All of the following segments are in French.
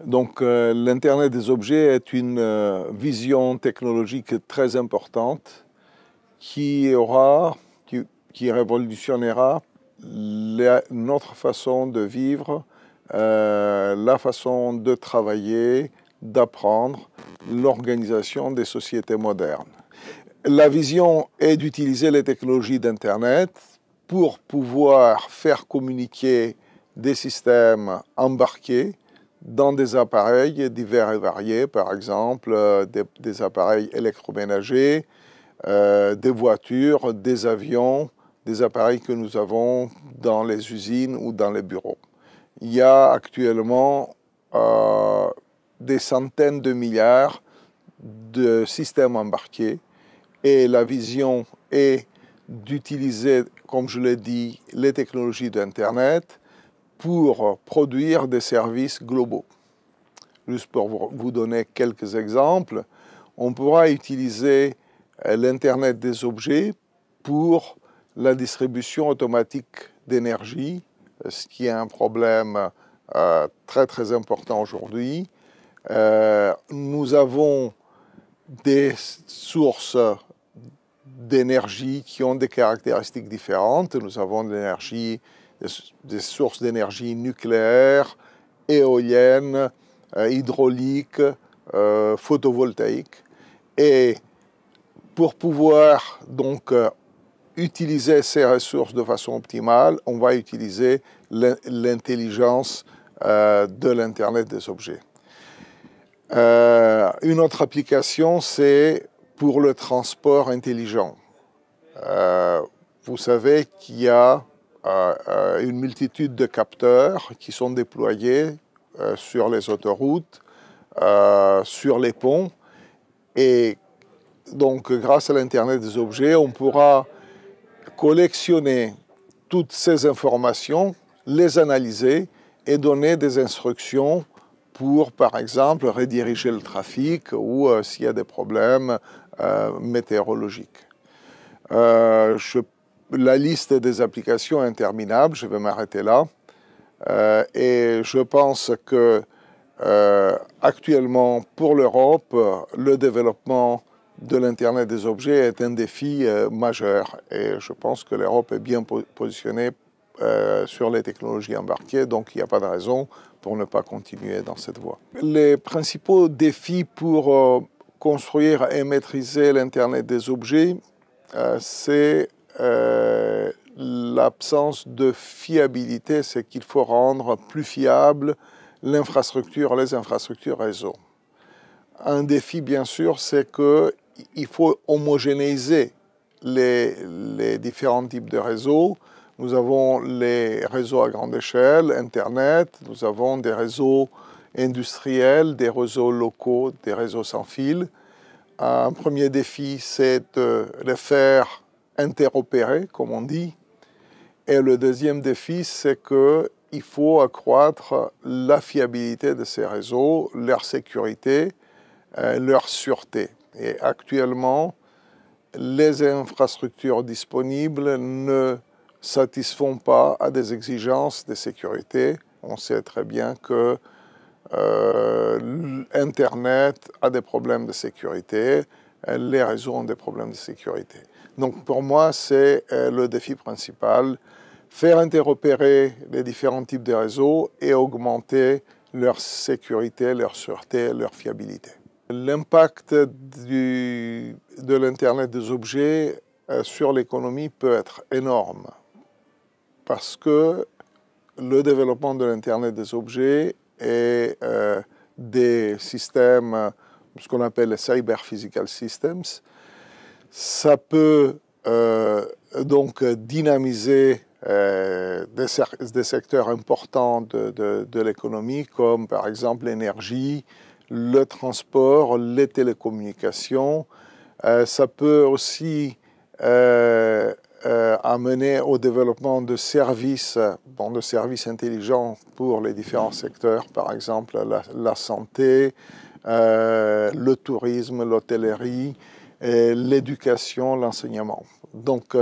Donc, l'Internet des objets est une vision technologique très importante qui révolutionnera notre façon de vivre, la façon de travailler, d'apprendre, l'organisation des sociétés modernes. La vision est d'utiliser les technologies d'Internet pour pouvoir faire communiquer des systèmes embarqués dans des appareils divers et variés, par exemple des appareils électroménagers, des voitures, des avions, des appareils que nous avons dans les usines ou dans les bureaux. Il y a actuellement des centaines de milliards de systèmes embarqués et la vision est d'utiliser, comme je l'ai dit, les technologies d'Internet pour produire des services globaux. Juste pour vous donner quelques exemples, on pourra utiliser l'Internet des objets pour la distribution automatique d'énergie, ce qui est un problème très important aujourd'hui. Nous avons des sources d'énergie qui ont des caractéristiques différentes. Nous avons des sources d'énergie nucléaire, éolienne, hydraulique, photovoltaïque. Et pour pouvoir donc utiliser ces ressources de façon optimale, on va utiliser l'intelligence de l'Internet des objets. Une autre application, c'est pour le transport intelligent. Vous savez qu'il y a une multitude de capteurs qui sont déployés sur les autoroutes, sur les ponts. Et donc, grâce à l'Internet des objets, on pourra collectionner toutes ces informations, les analyser et donner des instructions pour, par exemple, rediriger le trafic ou s'il y a des problèmes météorologiques. La liste des applications est interminable, je vais m'arrêter là. Et je pense que actuellement, pour l'Europe, le développement de l'Internet des objets est un défi majeur. Et je pense que l'Europe est bien positionnée sur les technologies embarquées, donc il n'y a pas de raison pour ne pas continuer dans cette voie. Les principaux défis pour construire et maîtriser l'Internet des objets, c'est l'absence de fiabilité, c'est qu'il faut rendre plus fiable les infrastructures réseau. Un défi, bien sûr, c'est qu'il faut homogénéiser les différents types de réseaux. Nous avons les réseaux à grande échelle, Internet, nous avons des réseaux industriels, des réseaux locaux, des réseaux sans fil. Un premier défi, c'est de les faire interopérer, comme on dit. Et le deuxième défi, c'est qu'il faut accroître la fiabilité de ces réseaux, leur sécurité, leur sûreté. Et actuellement, les infrastructures disponibles ne satisfont pas à des exigences de sécurité. On sait très bien que Internet a des problèmes de sécurité, les réseaux ont des problèmes de sécurité. Donc pour moi, c'est le défi principal, faire interopérer les différents types de réseaux et augmenter leur sécurité, leur sûreté, leur fiabilité. L'impact de l'Internet des objets sur l'économie peut être énorme parce que le développement de l'Internet des objets et des systèmes, ce qu'on appelle les Cyber Physical Systems, ça peut donc dynamiser des secteurs importants de l'économie, comme par exemple l'énergie, le transport, les télécommunications. Ça peut aussi amener au développement de services intelligents pour les différents secteurs, par exemple la santé, le tourisme, l'hôtellerie, l'éducation, l'enseignement. Donc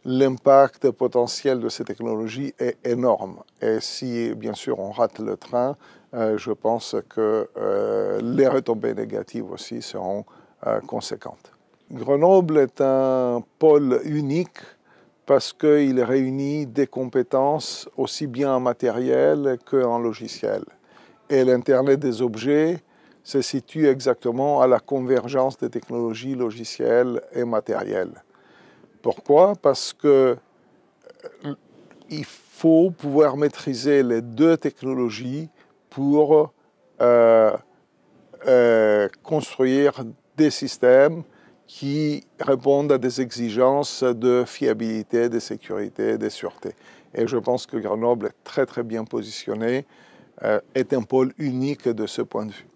l'impact potentiel de ces technologies est énorme. Et si, bien sûr, on rate le train, je pense que les retombées négatives aussi seront conséquentes. Grenoble est un pôle unique parce qu'il réunit des compétences aussi bien en matériel qu'en logiciel. Et l'Internet des objets se situe exactement à la convergence des technologies logicielles et matérielles. Pourquoi? Parce que il faut pouvoir maîtriser les deux technologies pour construire des systèmes qui répondent à des exigences de fiabilité, de sécurité, de sûreté. Et je pense que Grenoble est très très bien positionné, est un pôle unique de ce point de vue.